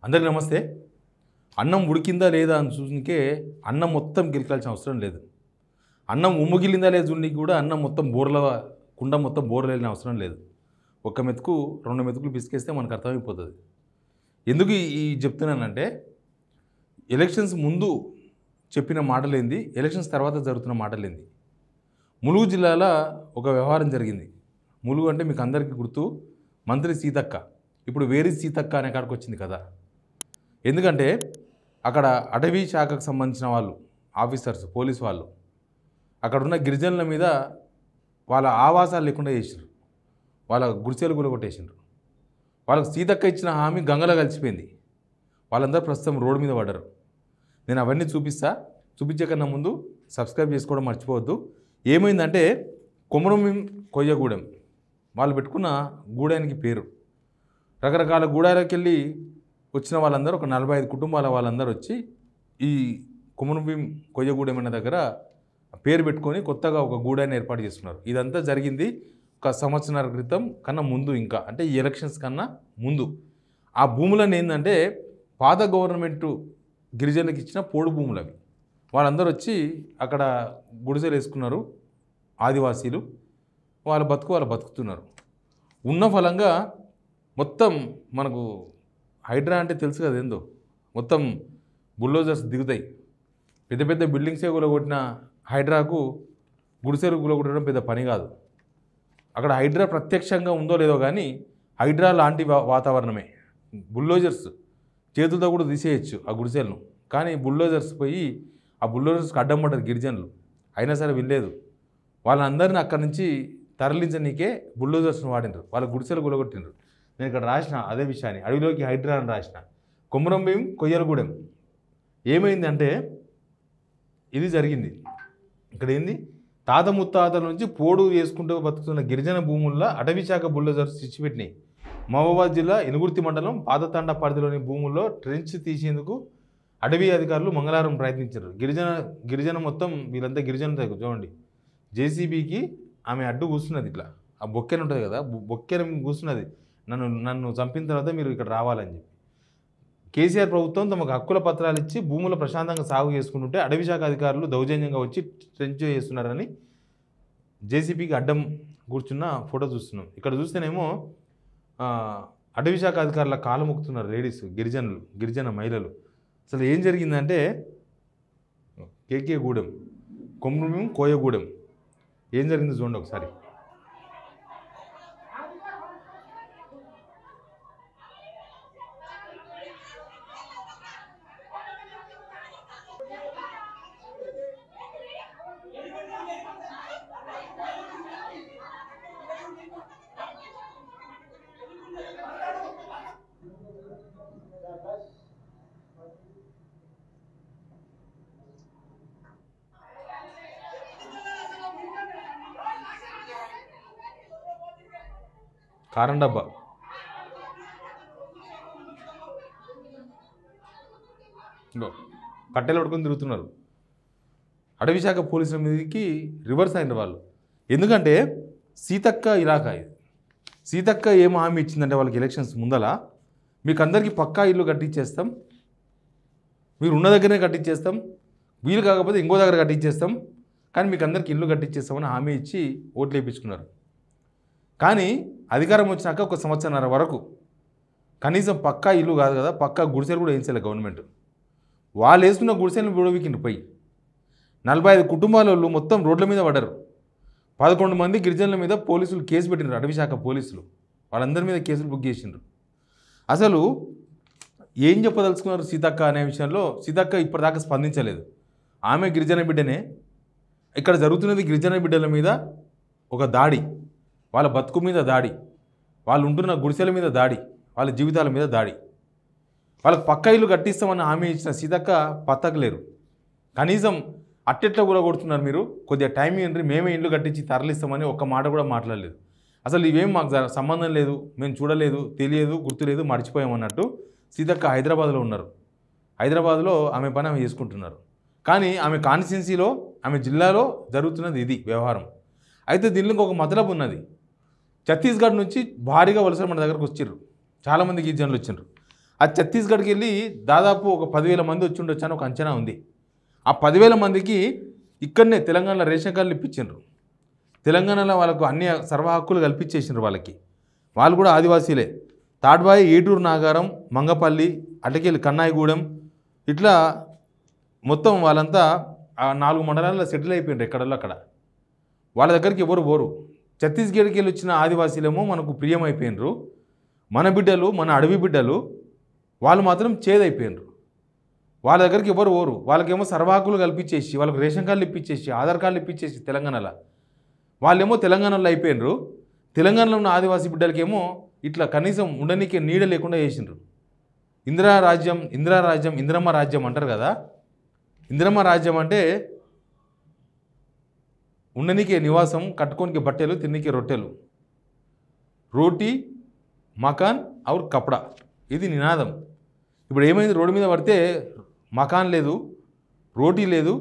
అందరికీ నమస్తే. అన్నం ఉడికిందా లేదా అని చూసునికే అన్నం మొత్తం గిలకాల్సిన అవసరం లేదు. అన్నం ఉమ్ముగిలిందా లేదా చూడనీకి కూడా అన్నం మొత్తం కుండ మొత్తం బోర్ల వెళ్ళిన అవసరం లేదు. ఒక్క మెతుకు 2 మెతుకులు పిసికేస్తే మనకు అర్థమైపోతుంది. ఎందుకు ఈ చెప్తున్నానంటే ఎలక్షన్స్ ముందు చెప్పిన మాటలేంది, ఎలక్షన్స్ తర్వాత జరుగుతున్న మాటలేంది. ములుగు జిల్లాలో ఒక వ్యవహారం జరిగింది. ములుగు అంటే మీకు అందరికీ గుర్తు, మంత్రి సీతక్క. ఇప్పుడు వేరే సీతక్క అనే కాడికి వచ్చింది కదా. ఎందుకంటే అక్కడ అటవీ శాఖకు సంబంధించిన వాళ్ళు ఆఫీసర్స్, పోలీసు వాళ్ళు అక్కడ ఉన్న గిరిజనుల మీద వాళ్ళ ఆవాసాలు లేకుండా చేసినారు. వాళ్ళ గుడిసెలు కూలగొట్టేసినారు. వాళ్ళకి సీతక్క ఇచ్చిన హామీ గంగలో కలిసిపోయింది. వాళ్ళందరూ ప్రస్తుతం రోడ్డు మీద పడ్డారు. నేను అవన్నీ చూపించే కన్నా ముందు సబ్స్క్రైబ్ చేసుకోవడం మర్చిపోవద్దు. ఏమైందంటే కొమరంభీం కొయ్యగూడెం వాళ్ళు పెట్టుకున్న గూడానికి పేరు. రకరకాల గూడాలకు వెళ్ళి వచ్చిన వాళ్ళందరూ ఒక 45 కుటుంబాల వాళ్ళందరూ వచ్చి ఈ కొమరంభీం కొయ్యగూడెం అనే దగ్గర పేరు పెట్టుకొని కొత్తగా ఒక గూడాన్ని ఏర్పాటు చేస్తున్నారు. ఇదంతా జరిగింది ఒక సంవత్సరాల క్రితం కన్నా ముందు, ఇంకా అంటే ఈ ఎలక్షన్స్ కన్నా ముందు. ఆ భూములను ఏంటంటే పాత గవర్నమెంటు గిరిజనులకు ఇచ్చిన పోడు భూములు అవి. వాళ్ళందరూ వచ్చి అక్కడ గుడిసెలు వేసుకున్నారు. ఆదివాసీలు వాళ్ళ బతుకుతున్నారు. ఉన్న ఫలంగా మొత్తం మనకు హైడ్రా అంటే తెలుసు కదా ఏందో, మొత్తం బుల్డోజర్స్ దిగుతాయి. పెద్ద పెద్ద బిల్డింగ్సే కూలగొట్టిన హైడ్రాకు గుడిసెలు కూలగొట్టడం పెద్ద పని కాదు. అక్కడ హైడ్రా ప్రత్యక్షంగా ఉందో లేదో కానీ హైడ్రా లాంటి వాతావరణమే. బుల్డోజర్స్ చేతులతో కూడా తీసేయచ్చు ఆ గుడిసెలను. కానీ బుల్డోజర్స్ పోయి ఆ బుల్డోజర్స్కి అడ్డం పడ్డారు గిరిజనులు. అయినా సరే వినలేదు. వాళ్ళందరినీ అక్కడి నుంచి తరలించనీకే బుల్డోజర్స్ని వాడినారు. వాళ్ళ గుడిసెలు కూలగొట్టినారు. నేను ఇక్కడ రాసిన అదే విషయాన్ని, అడవిలోకి హైడ్రా అని రాసిన. కొమరంభీం కొయ్యలగూడెం ఏమైందంటే ఇది జరిగింది. ఇక్కడ ఏంది, తాత ముత్తాతల నుంచి పోడు వేసుకుంటూ బతుకుతున్న గిరిజన భూముల్లో అటవీ శాఖ బుల్డోజర్స్ ఇచ్చిపెట్టినాయి. మహబూబాబాద్ జిల్లా ఇనుగుర్తి మండలం పాతతండ పరిధిలోని భూముల్లో ట్రెంచ్ తీసేందుకు అటవీ అధికారులు మంగళవారం ప్రయత్నించారు. గిరిజన మొత్తం వీళ్ళంతా గిరిజన చూడండి, జేసీబీకి ఆమె అడ్డు కూర్చున్నది. ఇట్లా ఆ బొక్కెన ఉంటుంది కదా, బొక్కెన కూర్చున్నది. నన్ను చంపిన తర్వాత మీరు ఇక్కడ రావాలని చెప్పి. కేసీఆర్ ప్రభుత్వం తమకు హక్కుల పత్రాలు ఇచ్చి భూములు ప్రశాంతంగా సాగు చేసుకుంటుంటే అటవీ శాఖ అధికారులు దౌర్జన్యంగా వచ్చి ట్రెంచ్ చేస్తున్నారని జేసీబీకి అడ్డం కూర్చున్న ఫోటో చూస్తున్నాం. ఇక్కడ చూస్తేనేమో అటవీ శాఖ అధికారుల కాలు మొక్కుతున్నారు లేడీస్, గిరిజన మహిళలు. అసలు ఏం జరిగిందంటే కేకే గూడెం, కొమరంభీం కోయగూడెం ఏం జరిగిందో చూడండి ఒకసారి. కారం డబ్బా కట్టెలు పట్టుకొని తిరుగుతున్నారు. అటవీ శాఖ పోలీసుల మీదకి రివర్స్ అయిన వాళ్ళు. ఎందుకంటే సీతక్క ఇలాకా ఇది. సీతక్క ఏం హామీ ఇచ్చిందంటే వాళ్ళకి ఎలక్షన్స్ ముందల, మీకు అందరికీ పక్కా ఇల్లు కట్టించేస్తాం, మీరు ఉన్న దగ్గరనే కట్టించేస్తాం, వీలు కాకపోతే ఇంకో దగ్గర కట్టించేస్తాం, కానీ మీకు అందరికీ ఇల్లు కట్టించేస్తామని హామీ ఇచ్చి ఓట్లు వేయించుకున్నారు. కానీ అధికారం వచ్చినాక ఒక సంవత్సరాల వరకు కనీసం పక్కా ఇల్లు కాదు కదా, పక్కా గుడిసెలు కూడా వేయించాలి గవర్నమెంట్. వాళ్ళు వేసుకున్న గుడిసెలను విడవీకిండి పోయి 45 కుటుంబాల వాళ్ళు మొత్తం రోడ్ల మీద పడ్డారు. 11 మంది గిరిజనుల మీద పోలీసులు కేసు పెట్టినారు. అటవీ శాఖ పోలీసులు వాళ్ళందరి మీద కేసులు బుక్ చేసిండ్రు. అసలు ఏం చెప్పదలుచుకున్నారు సీతక్క అనే విషయంలో సీతక్క ఇప్పటిదాకా స్పందించలేదు. ఆమె గిరిజన బిడ్డనే. ఇక్కడ జరుగుతున్నది గిరిజన బిడ్డల మీద ఒక దాడి, వాళ్ళ బతుకు మీద దాడి, వాళ్ళు ఉంటున్న గుడిసెల మీద దాడి, వాళ్ళ జీవితాల మీద దాడి. వాళ్ళకి పక్క ఇల్లు కట్టిస్తామని హామీ ఇచ్చిన సీతక్క పత్తకలేరు. కనీసం అట్టెట్లా కూడా కొడుతున్నారు, మీరు కొద్దిగా టైం ఇవ్వండి, మేమే ఇల్లు కట్టించి తరలిస్తామని ఒక్క మాట కూడా మాట్లాడలేదు. అసలు ఇవేం మాకు సంబంధం లేదు, మేము చూడలేదు, తెలియదు, గుర్తులేదు, మర్చిపోయామన్నట్టు సీతక్క హైదరాబాద్లో ఉన్నారు. హైదరాబాద్లో ఆమె పని ఆమె చేసుకుంటున్నారు. కానీ ఆమె కాన్స్టిట్యున్సీలో, ఆమె జిల్లాలో జరుగుతున్నది ఇది వ్యవహారం. అయితే దీనిలో ఒక మతలబు ఉన్నది. ఛత్తీస్గఢ్ నుంచి భారీగా వలసలు మన దగ్గరకు వచ్చారు, చాలామంది గిరిజనులు వచ్చారు. ఆ ఛత్తీస్గఢ్కి వెళ్ళి దాదాపు ఒక 10,000 మంది వచ్చి ఉండొచ్చు అని ఒక అంచనా ఉంది. ఆ 10,000 మందికి ఇక్కడనే తెలంగాణలో రేషన్ కార్డులు ఇప్పించారు. తెలంగాణలో వాళ్ళకు అన్ని సర్వ హక్కులు కల్పించేసినారు వాళ్ళకి. వాళ్ళు కూడా ఆదివాసీలే. తాడ్బాయి, ఏటూరు నాగారం, మంగపల్లి, అటకెళ్ళి కన్నాయిగూడెం, ఇట్లా మొత్తం వాళ్ళంతా ఆ 4 మండలాల్లో సెటిల్ అయిపోయినారు ఎక్కడల్లో అక్కడ. వాళ్ళ దగ్గరికి ఎవరు పోరు. ఛత్తీస్గఢ్కి వెళ్ళి వచ్చిన ఆదివాసీలేమో మనకు ప్రియమైపోయినరు. మన బిడ్డలు, మన అడవి బిడ్డలు వాళ్ళు మాత్రం చేదైపోయినరు. వాళ్ళ దగ్గరికి ఎవరు పోరు. వాళ్ళకేమో సర్వాకులు కల్పించేసి, వాళ్ళకి రేషన్ కార్డులు ఇప్పించేసి, ఆధార్ కార్డులు ఇప్పించేసి తెలంగాణలో వాళ్ళేమో తెలంగాణలో అయిపోయినరు. తెలంగాణలో ఉన్న ఆదివాసీ బిడ్డలకేమో ఇట్లా కనీసం ఉండనీకే నీడ లేకుండా చేసిండ్రు. ఇందిరమ్మ రాజ్యం అంటారు కదా. ఇందిరమ్మ రాజ్యం అంటే ఉండనీకే నివాసం, కట్టుకోనికి బట్టెలు, తిన్నీకే రొట్టెలు, రోటీ మకాన్ ఔర్ కపడా, ఇది నినాదం. ఇప్పుడు ఏమైంది, రోడ్డు మీద పడితే మకాన్ లేదు, రోటీ లేదు,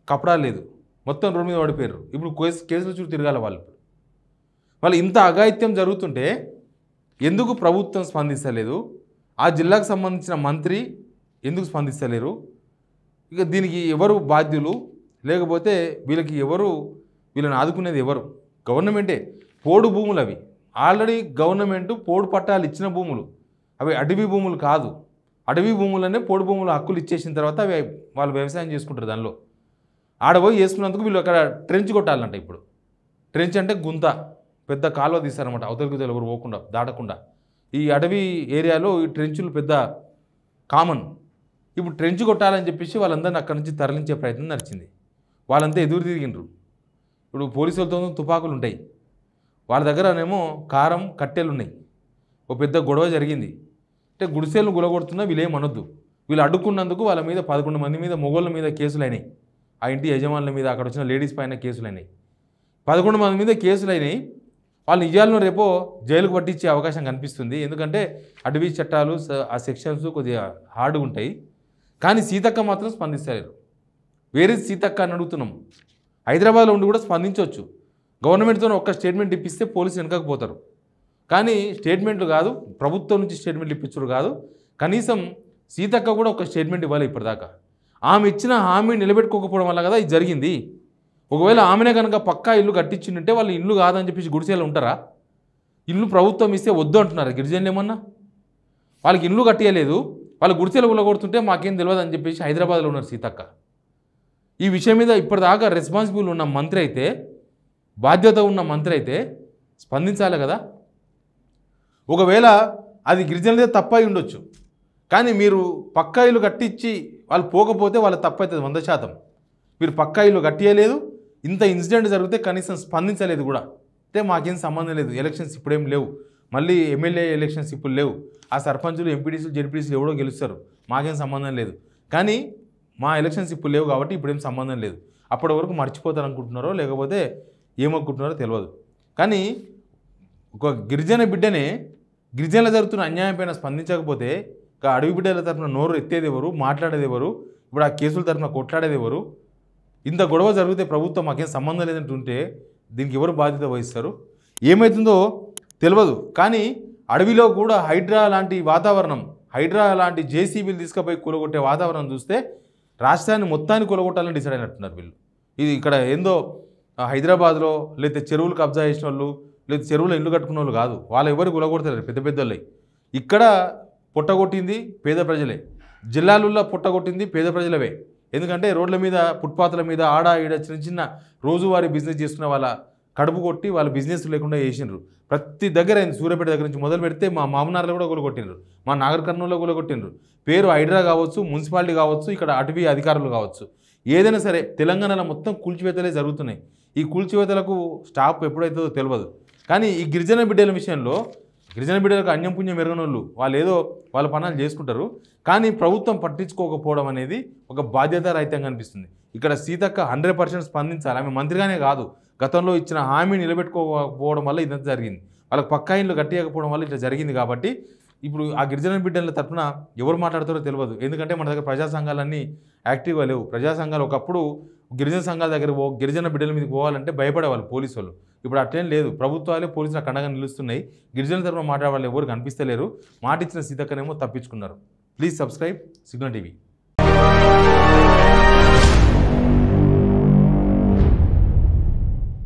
కపడా లేదు, మొత్తం రోడ్డు మీద పడిపోయారు. ఇప్పుడు కేసులు చుట్టూ తిరగాల వాళ్ళు ఇంత అఘాయిత్యం జరుగుతుంటే ఎందుకు ప్రభుత్వం స్పందిస్తలేదు? ఆ జిల్లాకు సంబంధించిన మంత్రి ఎందుకు స్పందిస్తలేరు? ఇక దీనికి ఎవరు బాధ్యులు? లేకపోతే వీళ్ళని ఆదుకునేది ఎవరు? గవర్నమెంటే. పోడు భూములు అవి ఆల్రెడీ గవర్నమెంట్ పోడు పట్టాలు ఇచ్చిన భూములు, అవి అటవీ భూములు కాదు. అటవీ భూములనే పోడు భూములు హక్కులు ఇచ్చేసిన తర్వాత అవి వాళ్ళు వ్యవసాయం చేసుకుంటారు. దానిలో ఆడపోయి వేసుకున్నందుకు వీళ్ళు అక్కడ ట్రెంచ్ కొట్టాలంట. ఇప్పుడు ట్రెంచ్ అంటే గుంత, పెద్ద కాలువ తీస్తారనమాట, అవతలికి ఎవరు పోకుండా దాటకుండా. ఈ అటవీ ఏరియాలో ఈ ట్రెంచులు పెద్ద కామన్. ఇప్పుడు ట్రెంచ్ కొట్టాలని చెప్పేసి వాళ్ళందరినీ అక్కడి నుంచి తరలించే ప్రయత్నం నడిచింది. వాళ్ళంతా ఎదురు తిరిగిండ్రు. ఇప్పుడు పోలీసులతో తుపాకులు ఉంటాయి, వాళ్ళ దగ్గరనేమో కారం కట్టెలు ఉన్నాయి. ఒక పెద్ద గొడవ జరిగింది. అంటే గుడిసెలు గులగొడుతున్నా వీళ్ళేమనొద్దు. వీళ్ళు అడ్డుకున్నందుకు వాళ్ళ మీద 11 మంది మీద, మొగోళ్ళ మీద కేసులు అయినాయి. ఆ ఇంటి యజమానుల మీద, అక్కడ వచ్చిన లేడీస్ పైన కేసులు అయినాయి. 11 మంది మీద కేసులు అయినాయి. వాళ్ళు నిజాలను రేపో జైలుకు పట్టించే అవకాశం కనిపిస్తుంది. ఎందుకంటే అటవీ చట్టాలు, ఆ సెక్షన్స్ కొద్దిగా హార్డ్గా ఉంటాయి. కానీ సీతక్క మాత్రం స్పందిస్తలేరు. వేరే సీతక్క అని అడుగుతున్నాం. హైదరాబాద్లో ఉండి కూడా స్పందించవచ్చు. గవర్నమెంట్తో ఒక్క స్టేట్మెంట్ ఇప్పిస్తే పోలీసులు వెనకపోతారు. కానీ స్టేట్మెంట్లు కాదు, ప్రభుత్వం నుంచి స్టేట్మెంట్లు ఇప్పించరు కాదు. కనీసం సీతక్క కూడా ఒక స్టేట్మెంట్ ఇవ్వాలి ఇప్పటిదాకా. ఆమె ఇచ్చిన హామీ నిలబెట్టుకోకపోవడం వల్ల కదా ఇది జరిగింది. ఒకవేళ ఆమెనే కనుక పక్కా ఇల్లు కట్టించిందంటే వాళ్ళు ఇల్లు కాదని చెప్పేసి గుడిసెలు ఉంటారా? ఇల్లు ప్రభుత్వం ఇస్తే వద్దు అంటున్నారు గిరిజనులు. ఏమన్నా వాళ్ళకి ఇల్లు కట్టియలేదు, వాళ్ళు గుడిసెలు ఉల్లగొడుతుంటే మాకేం తెలియదు అని చెప్పేసి హైదరాబాద్లో ఉన్నారు సీతక్క. ఈ విషయం మీద ఇప్పటిదాకా రెస్పాన్సిబుల్ ఉన్న మంత్రి అయితే, బాధ్యత ఉన్న మంత్రి అయితే స్పందించాలి కదా. ఒకవేళ అది గిరిజనులదే తప్పై ఉండొచ్చు, కానీ మీరు పక్కా ఇల్లు కట్టించి వాళ్ళు పోకపోతే వాళ్ళ తప్పవుతుంది 100%. మీరు పక్కా ఇల్లు కట్టియలేదు, ఇంత ఇన్సిడెంట్ జరిగితే కనీసం స్పందించలేదు కూడా. అంటే మాకేం సంబంధం లేదు, ఎలక్షన్స్ ఇప్పుడేం లేవు, మళ్ళీ ఎమ్మెల్యే ఎలక్షన్స్ ఇప్పుడు లేవు, ఆ సర్పంచులు, ఎంపీటీసీలు, జెడ్పీటీసీలు ఎవడో గెలుస్తారు, మాకేం సంబంధం లేదు. కానీ మా ఎలక్షన్స్ ఇప్పుడు లేవు కాబట్టి ఇప్పుడేం సంబంధం లేదు. అప్పటి వరకు మర్చిపోతారు అనుకుంటున్నారో లేకపోతే ఏమనుకుంటున్నారో తెలియదు. కానీ ఒక గిరిజన బిడ్డనే గిరిజనుల జరుగుతున్న అన్యాయం పైన స్పందించకపోతే ఇక అడవి బిడ్డల తరఫున నోరు ఎత్తేది ఎవరు, మాట్లాడేది ఎవరు, ఇప్పుడు ఆ కేసుల తరఫున కొట్లాడేది ఎవరు? ఇంత గొడవ జరిగితే ప్రభుత్వం మాకేం సంబంధం లేదంటుంటే దీనికి ఎవరు బాధ్యత వహిస్తారు? ఏమవుతుందో తెలియదు. కానీ అడవిలో కూడా హైడ్రా లాంటి వాతావరణం, హైడ్రా లాంటి జేసీబీలు తీసుకుపోయి కూలగొట్టే వాతావరణం చూస్తే రాష్ట్రాన్ని మొత్తాన్ని కూలగొట్టాలని డిసైడ్ అయినట్టున్నారు వీళ్ళు. ఇది ఇక్కడ ఏందో హైదరాబాద్లో లేకపోతే చెరువులు కబ్జా చేసిన వాళ్ళు, లేదా చెరువులో ఇల్లు కట్టుకున్న వాళ్ళు కాదు. వాళ్ళు ఎవరు కూలగొడతారు, పెద్ద పెద్దోళ్ళే. ఇక్కడ పుట్టగొట్టింది పేద ప్రజలే, జిల్లాలలో పుట్టగొట్టింది పేద ప్రజలవే. ఎందుకంటే రోడ్ల మీద, ఫుట్పాత్ల మీద, ఆడ ఈడ చిన్న చిన్న రోజువారీ బిజినెస్ చేసుకున్న వాళ్ళ కడుపు కొట్టి వాళ్ళ బిజినెస్ లేకుండా చేసిండ్రు. ప్రతి దగ్గర అయింది. సూర్యాపేట దగ్గర నుంచి మొదలు పెడితే మా మామనార్లో కూడా కూలగొట్టిండ్రు, మా నాగర్ కర్నూలులో కూలగొట్టిండ్రు. పేరు హైడ్రా కావచ్చు, మున్సిపాలిటీ కావచ్చు, ఇక్కడ అటవీ అధికారులు కావచ్చు, ఏదైనా సరే తెలంగాణలో మొత్తం కూల్చివేతలే జరుగుతున్నాయి. ఈ కూల్చివేతలకు స్టాప్ ఎప్పుడైతుందో తెలియదు. కానీ ఈ గిరిజన బిడ్డల విషయంలో, గిరిజన బిడ్డలకు అన్యం పుణ్యం ఎరగనోళ్ళు వాళ్ళు ఏదో వాళ్ళ పనులు చేసుకుంటారు. కానీ ప్రభుత్వం పట్టించుకోకపోవడం అనేది ఒక బాధ్యతారహితంగా అనిపిస్తుంది. ఇక్కడ సీతక్క 100% స్పందించాలి. ఆమె మంత్రిగానే కాదు, గతంలో ఇచ్చిన హామీ నిలబెట్టుకోకపోవడం వల్ల ఇదంతా జరిగింది. వాళ్ళకి పక్కా ఇండ్లు కట్టియకపోవడం వల్ల ఇట్లా జరిగింది. కాబట్టి ఇప్పుడు ఆ గిరిజన బిడ్డల తరఫున ఎవరు మాట్లాడతారో తెలియదు. ఎందుకంటే మన దగ్గర ప్రజా సంఘాలన్నీ యాక్టివ్గా లేవు. ప్రజా సంఘాలు ఒకప్పుడు గిరిజన సంఘాల దగ్గర గిరిజన బిడ్డల మీదకి పోవాలంటే భయపడేవాళ్ళు పోలీసు వాళ్ళు. ఇప్పుడు అట్లేం లేదు. ప్రభుత్వాలే పోలీసులకు అండగా నిలుస్తున్నాయి. గిరిజనుల తరపున మాట్లాడే వాళ్ళు ఎవరు కనిపిస్తలేరు. మాట ఇచ్చిన సీతక్కనేమో తప్పించుకున్నారు. Please subscribe Signal TV.